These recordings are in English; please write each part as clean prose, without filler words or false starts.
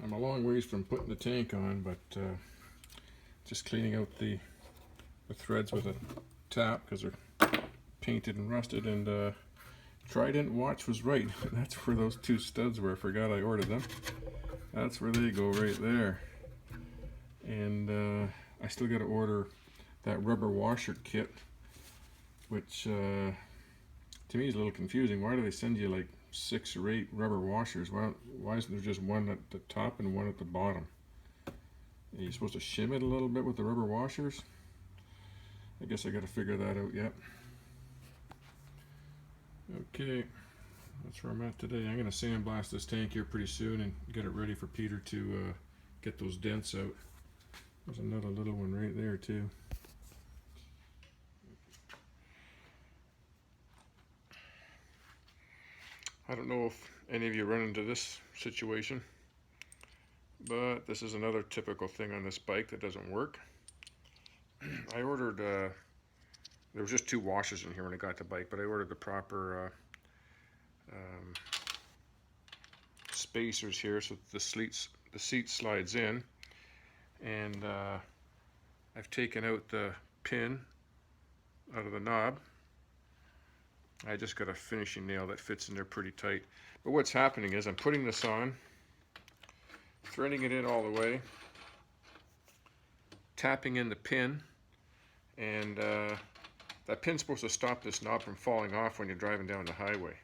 I'm a long ways from putting the tank on, but just cleaning out the threads with a tap because they're painted and rusted, and Trident watch was right. That's where those two studs were. I forgot I ordered them. That's where they go, right there. And I still got to order that rubber washer kit, which to me is a little confusing. Why do they send you like 6 or 8 rubber washers? Why isn't there just one at the top and one at the bottom? Are you supposed to shim it a little bit with the rubber washers? I guess I got to figure that out yet. Okay, that's where I'm at today. I'm going to sandblast this tank here pretty soon and get it ready for Peter to get those dents out. There's another little one right there too. I don't know if any of you run into this situation, but this is another typical thing on this bike that doesn't work. I ordered, there was just 2 washers in here when I got the bike, but I ordered the proper spacers here so that the seat slides in, and I've taken out the pin out of the knob. I just got a finishing nail that fits in there pretty tight. But what's happening is I'm putting this on, threading it in all the way, tapping in the pin, and that pin's supposed to stop this knob from falling off when you're driving down the highway.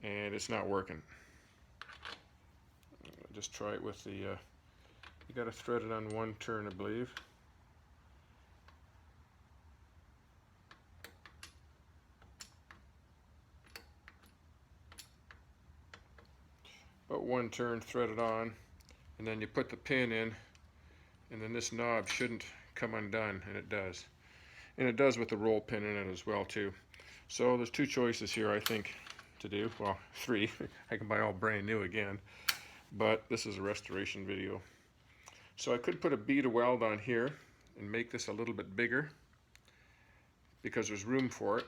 And it's not working. Just try it with the, you got to thread it on 1 turn, I believe. About 1 turn, thread it on, and then you put the pin in, and then this knob shouldn't come undone, and it does. And it does with the roll pin in it as well too. So there's 2 choices here, I think, to do. Well, 3. I can buy all brand new again, but this is a restoration video. So I could put a bead of weld on here and make this a little bit bigger because there's room for it.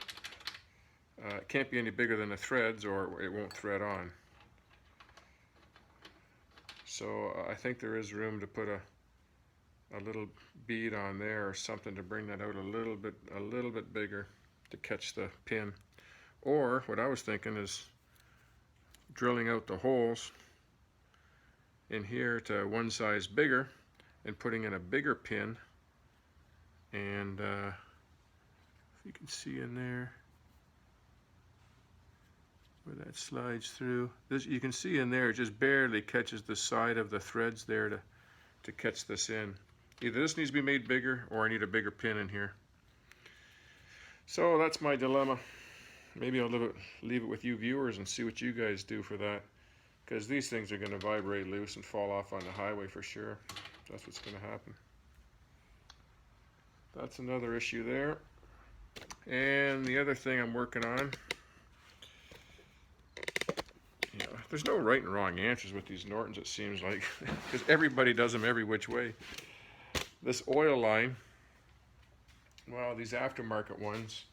It can't be any bigger than the threads or it won't thread on. So I think there is room to put a little bead on there or something to bring that out a little bit bigger to catch the pin. Or what I was thinking is drilling out the holes in here to 1 size bigger and putting in a bigger pin, and if you can see in there where that slides through, this, you can see in there it just barely catches the side of the threads there to catch this in. Either this needs to be made bigger or I need a bigger pin in here. So that's my dilemma. Maybe I'll leave it with you viewers and see what you guys do for that, because these things are going to vibrate loose and fall off on the highway for sure. That's what's going to happen. That's another issue there. And the other thing I'm working on, there's no right and wrong answers with these Nortons, it seems like, because everybody does them every which way. This oil line, well, these aftermarket ones,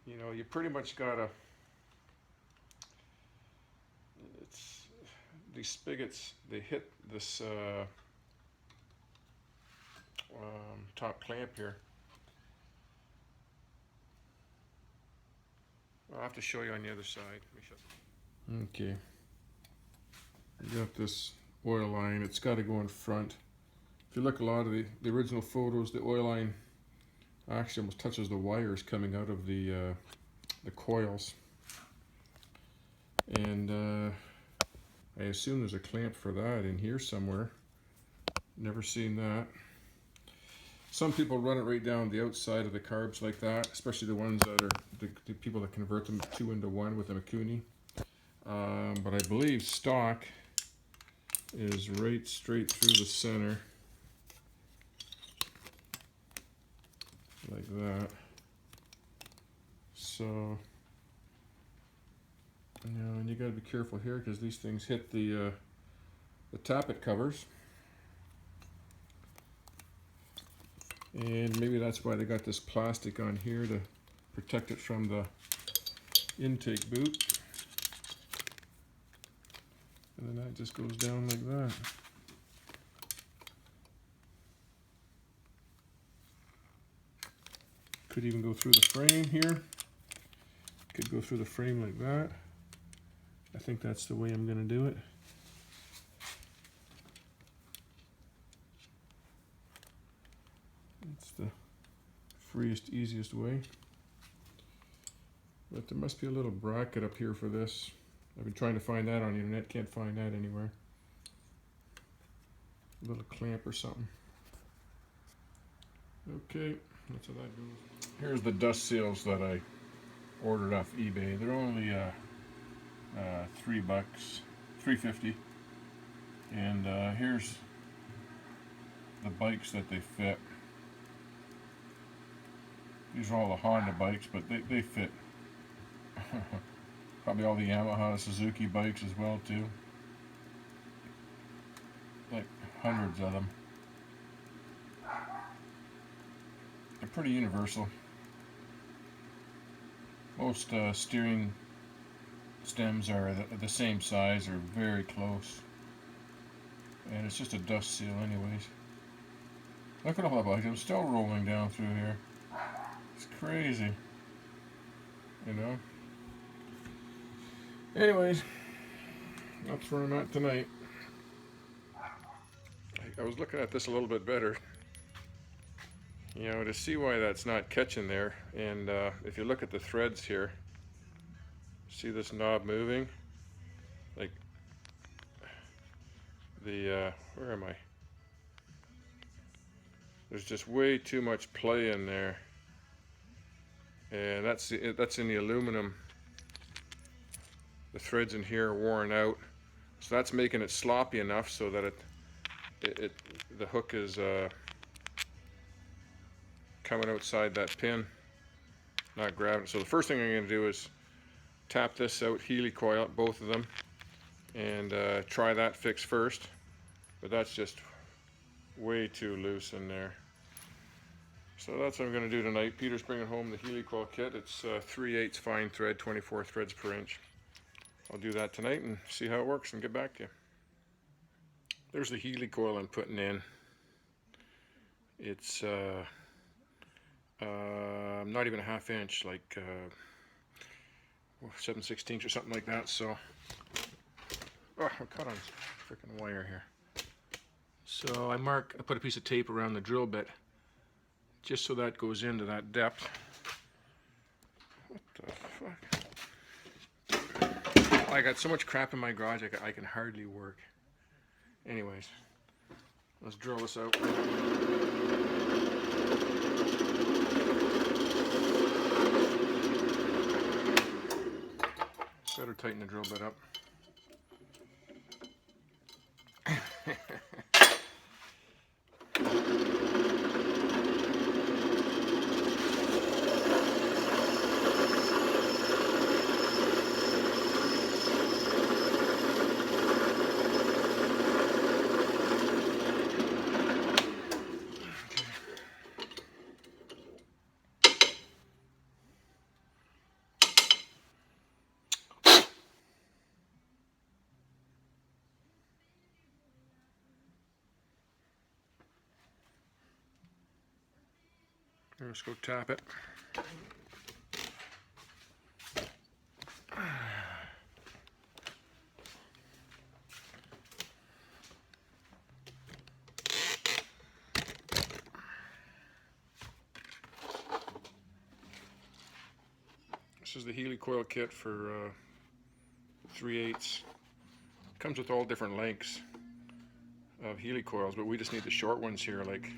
you pretty much gotta, these spigots, they hit this top clamp here. I'll have to show you on the other side. Okay, I got this oil line. It's got to go in front. If you look at a lot of the original photos, the oil line actually almost touches the wires coming out of the coils. And I assume there's a clamp for that in here somewhere. Never seen that. Some people run it right down the outside of the carbs like that, especially the ones that are the people that convert them 2 into 1 with a Mikuni. But I believe stock is right straight through the center, like that. So, and you got to be careful here because these things hit the tappet covers. And maybe that's why they got this plastic on here to protect it from the intake boot. And then that just goes down like that. Could even go through the frame here. Could go through the frame like that. I think that's the way I'm going to do it. It's the freest, easiest way. But there must be a little bracket up here for this. I've been trying to find that on the internet, can't find that anywhere. A little clamp or something. Okay, that's how that goes. Here's the dust seals that I ordered off eBay. They're only $3, $3.50. And here's the bikes that they fit. These are all the Honda bikes, but they fit. Probably all the Yamaha, Suzuki bikes as well too. Like hundreds of them. They're pretty universal. Most steering stems are the same size or very close. And it's just a dust seal anyways. Look at all the bikes. I'm still rolling down through here. It's crazy. You know? Anyways, that's where I'm at tonight. I was looking at this a little bit better, you know, to see why that's not catching there. And if you look at the threads here, see this knob moving? Like the, where am I? There's just way too much play in there. And that's in the aluminum. The threads in here are worn out, so that's making it sloppy enough so that the hook is coming outside that pin, not grabbing it. So the first thing I'm going to do is tap this out, heli coil, both of them, and try that fix first. But that's just way too loose in there. So that's what I'm going to do tonight. Peter's bringing home the heli coil kit. It's 3/8 fine thread, 24 threads per inch. I'll do that tonight and see how it works and get back to you. There's the heli coil I'm putting in. It's not even a ½ inch, like 7/16 or something like that. So, oh, I'm cut on freaking wire here. So I put a piece of tape around the drill bit, just so that goes into that depth. What the fuck? I got so much crap in my garage, I can hardly work. Anyways, let's drill this out. Better tighten the drill bit up. Let's go tap it. This is the heli coil kit for 3/8. Comes with all different lengths of heli coils, but we just need the short ones here, like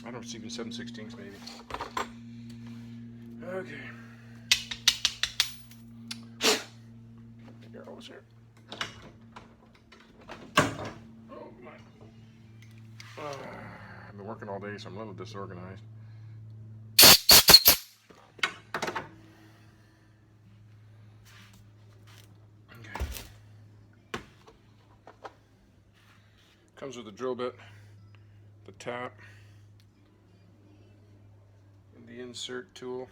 I don't know, it's even 7/16 maybe. Okay. Arrows here. Oh my. I've been working all day, so I'm a little disorganized. Okay. Comes with the drill bit, the tap, the insert tool.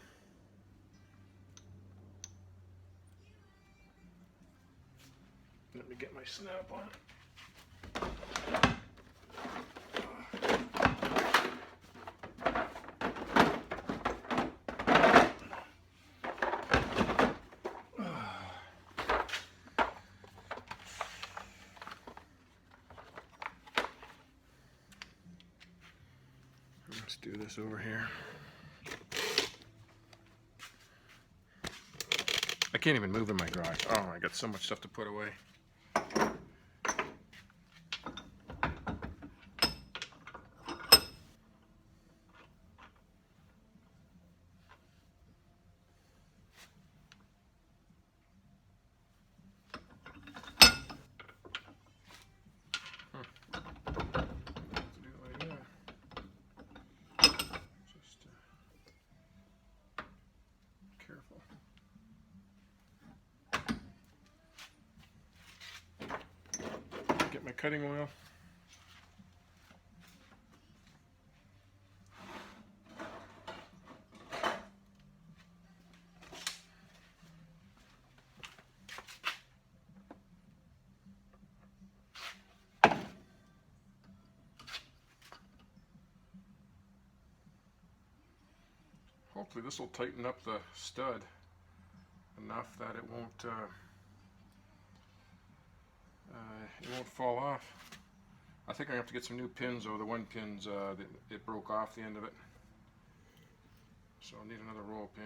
snap on it. Let's do this over here. I can't even move in my garage. Oh, I got so much stuff to put away. Get my cutting oil. Hopefully this will tighten up the stud enough that it won't fall off. I think I have to get some new pins, or the one pins it broke off the end of it. So I'll need another roll pin.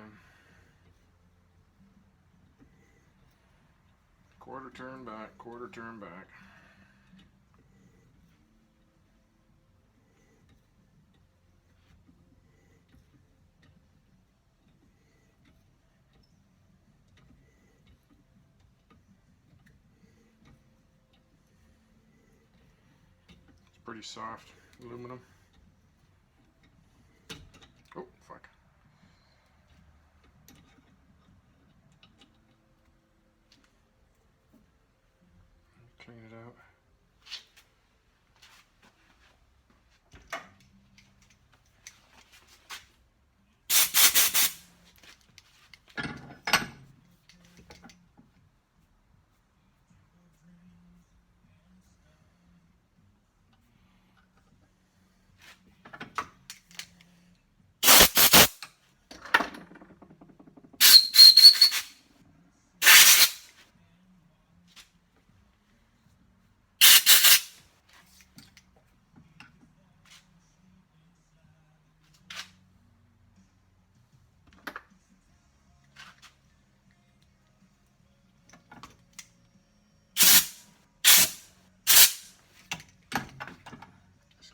Quarter turn back, quarter turn back. Pretty soft aluminum. Oh, fuck. Clean it out.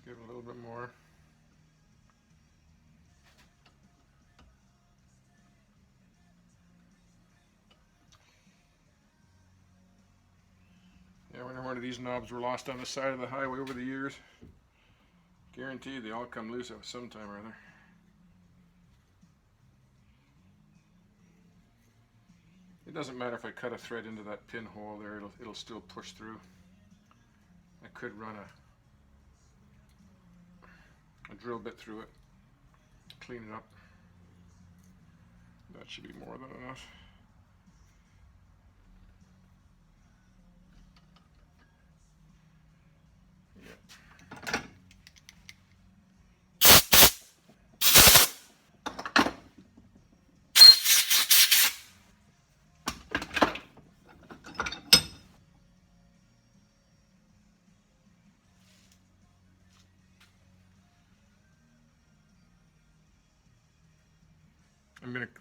Give it a little bit more. Yeah, I wonder one of these knobs were lost on the side of the highway over the years. Guaranteed they all come loose at some time or other. It doesn't matter if I cut a thread into that pinhole there, it'll still push through. I could run a drill bit through it, clean it up. That should be more than enough. I'm going to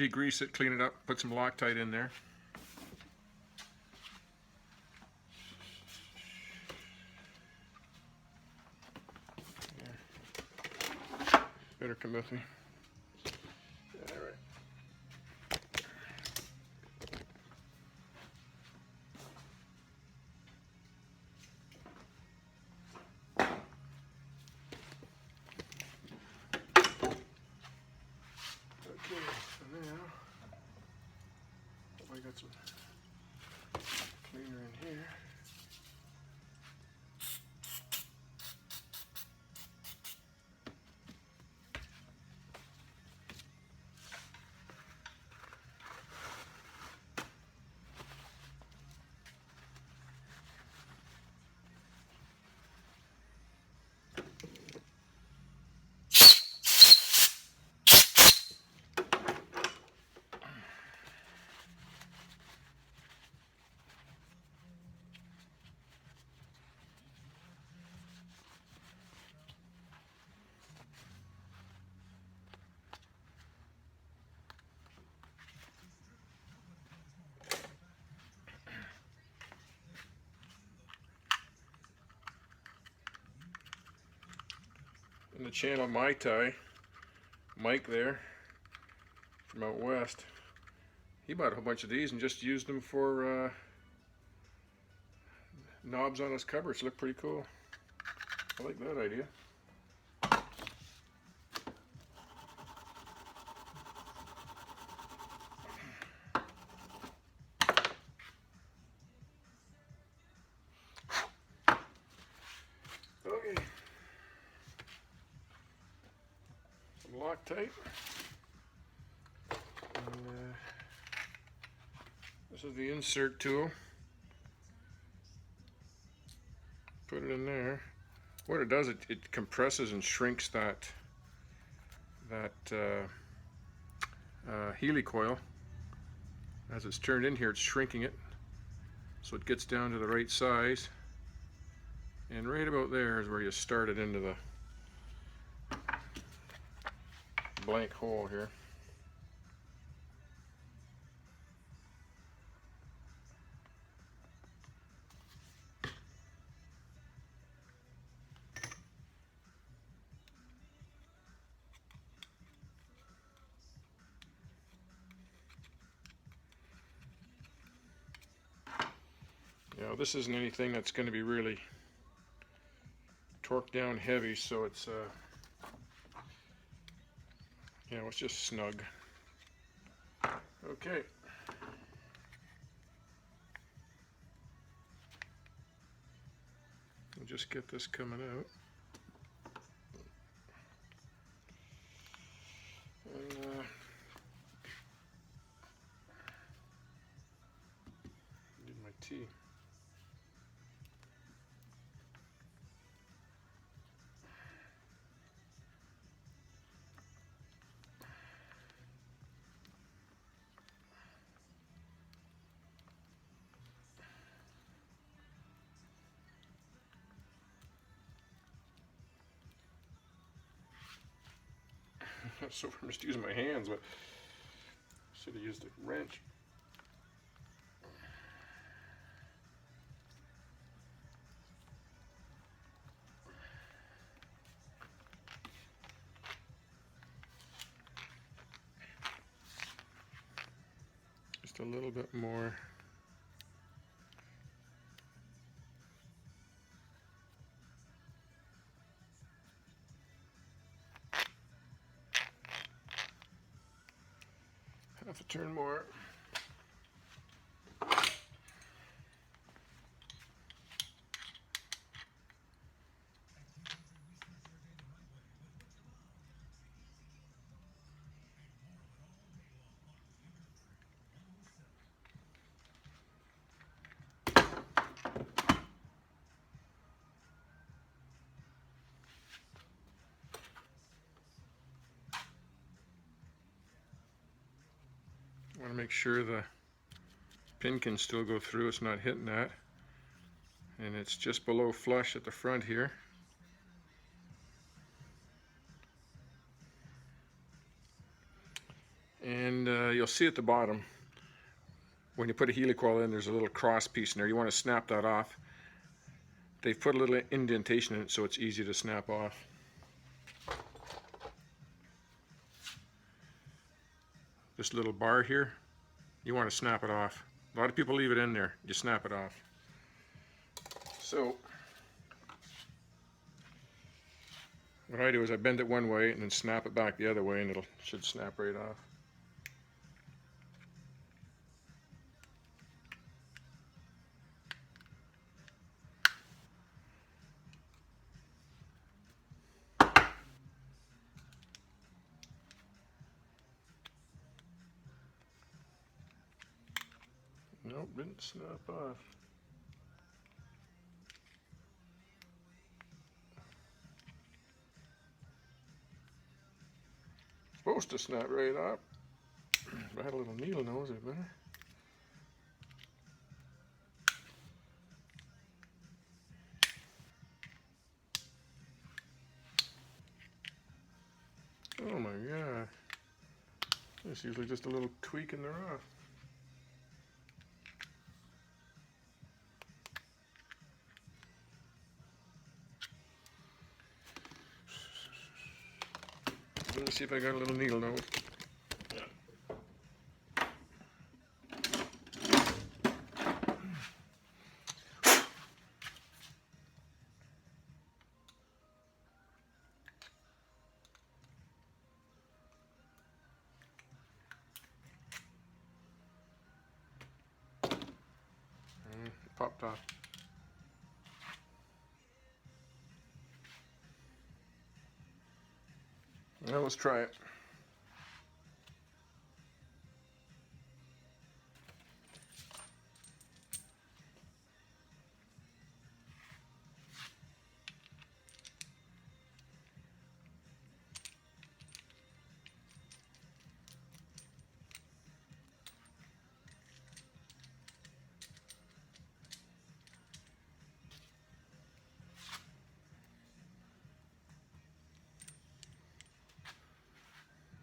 degrease it, clean it up, put some Loctite in there. Yeah. Better come with me. All right. I got some cleaner in here. in the channel Mai Tai, Mike there from out west, he bought a whole bunch of these and just used them for knobs on his cupboards. Look pretty cool. I like that idea. Okay. Some Loctite. And, this is the insert tool. Put it in there. What it does, it compresses and shrinks that heli coil. As it's turned in here, it's shrinking it so it gets down to the right size. And right about there is where you start it into the blank hole here. Now this isn't anything that's going to be really torqued down heavy, so it's it's just snug. Okay. We'll just get this coming out. And need my tea. So I'm just using my hands, but should have used a wrench. Just a little bit more. Half a turn more. I want to make sure the pin can still go through, it's not hitting that. And it's just below flush at the front here. And you'll see at the bottom, when you put a heli coil in, there's a little cross piece in there. You want to snap that off. They've put a little indentation in it so it's easy to snap off. This little bar here, you want to snap it off. A lot of people leave it in there. You snap it off. So what I do is I bend it one way and then snap it back the other way, and it should snap right off. Nope, didn't snap off. Supposed to snap right off. If I had a little needle nose, it'd be better. Oh my god. It's usually just a little tweak and they're off. see if I got a little needle nose. Popped off. Well, let's try it.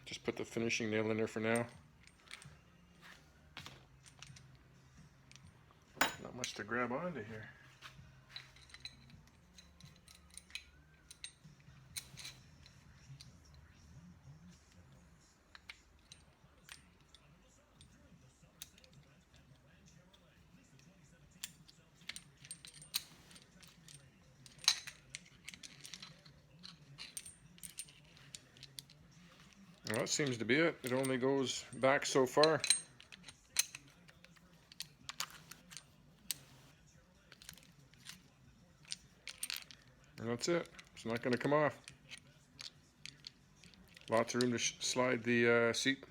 Just put the finishing nail in there for now. Not much to grab onto here. Well, that seems to be it. It only goes back so far. And that's it. It's not going to come off. Lots of room to slide the seat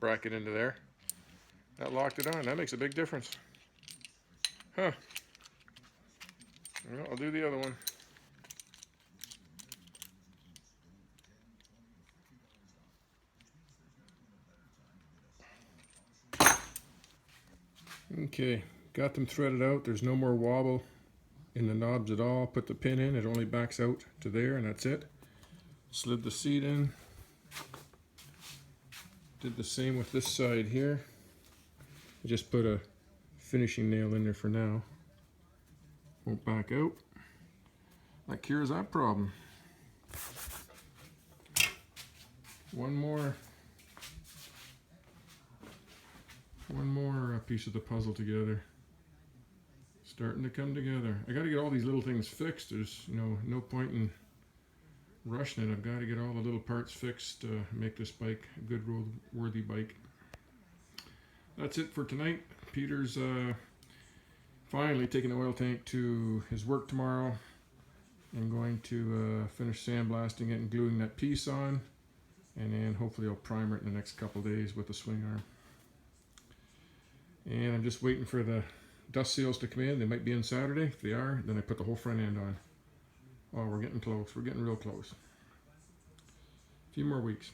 bracket into there. That locked it on. That makes a big difference. Huh. Well, I'll do the other one. Okay, got them threaded out. There's no more wobble in the knobs at all. Put the pin in, it only backs out to there, and that's it. Slid the seat in. Did the same with this side here. I just put a finishing nail in there for now. Won't back out. That cures that problem. One more piece of the puzzle together. Starting to come together. I got to get all these little things fixed. There's no point in rushing it. I've got to get all the little parts fixed to make this bike a good road-worthy bike. That's it for tonight. Peter's finally taking the oil tank to his work tomorrow. I'm going to finish sandblasting it and gluing that piece on, and then hopefully I'll primer it in the next couple days with the swing arm. And I'm just waiting for the dust seals to come in. They might be in Saturday. If they are, then I put the whole front end on. Oh, we're getting close. We're getting real close. A few more weeks.